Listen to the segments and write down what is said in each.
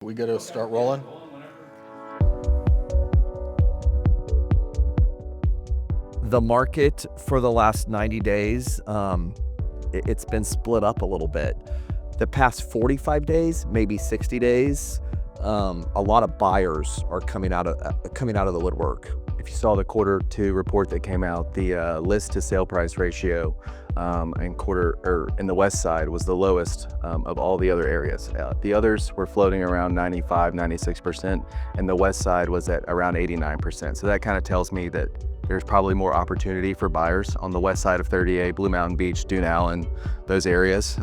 We got to start rolling. The market for the last 90 days, it's been split up a little bit. The past 45 days, maybe 60 days, a lot of buyers are coming out of the woodwork. If you saw the Q2 report that came out, the list to sale price ratio in the west side was the lowest of all the other areas. The others were floating around 95, 96%, and the west side was at around 89%. So that kind of tells me that there's probably more opportunity for buyers on the west side of 30A, Blue Mountain Beach, Dune Allen, those areas.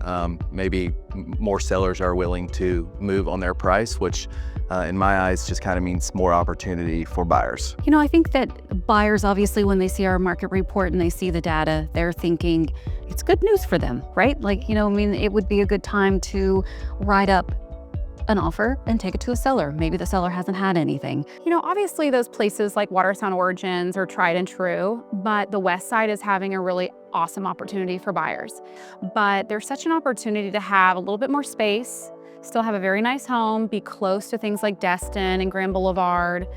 Maybe more sellers are willing to move on their price, which in my eyes just kind of means more opportunity for buyers. You know, I think that buyers, obviously, when they see our market report and they see the data, they're thinking it's good news for them, right? Like, you know, I mean, it would be a good time to write up an offer and take it to a seller. Maybe the seller hasn't had anything. You know, obviously those places like Watersound Origins are tried and true, but the west side is having a really awesome opportunity for buyers. But there's such an opportunity to have a little bit more space, still have a very nice home, be close to things like Destin and Grand Boulevard,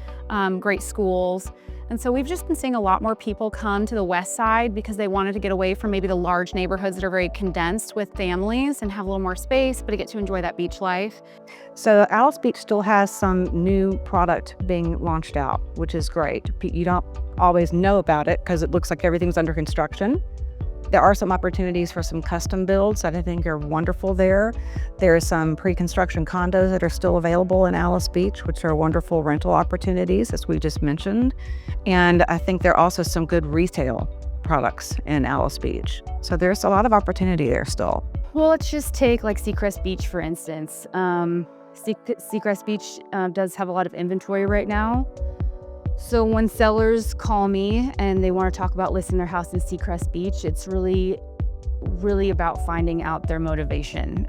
great schools. And so we've just been seeing a lot more people come to the west side because they wanted to get away from maybe the large neighborhoods that are very condensed with families and have a little more space, but to get to enjoy that beach life. So Alys Beach still has some new product being launched out, which is great. You don't always know about it because it looks like everything's under construction. There are some opportunities for some custom builds that I think are wonderful there. There are some pre-construction condos that are still available in Alys Beach, which are wonderful rental opportunities, as we just mentioned. And I think there are also some good retail products in Alys Beach. So there's a lot of opportunity there still. Well, let's just take like Seacrest Beach, for instance. Seacrest Beach does have a lot of inventory right now. So when sellers call me and they want to talk about listing their house in Seacrest Beach, it's really about finding out their motivation.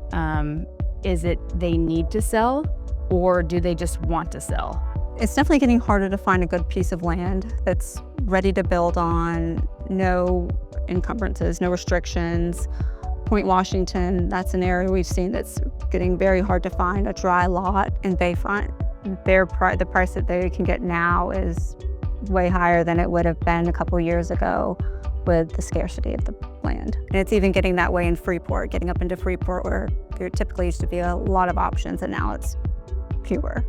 Is it they need to sell, or do they just want to sell? It's definitely getting harder to find a good piece of land that's ready to build on, no encumbrances, no restrictions. Point Washington, that's an area we've seen that's getting very hard to find, a dry lot in Bayfront. The price that they can get now is way higher than it would have been a couple years ago with the scarcity of the land. And it's even getting that way in Freeport, getting up into Freeport where there typically used to be a lot of options and now it's fewer.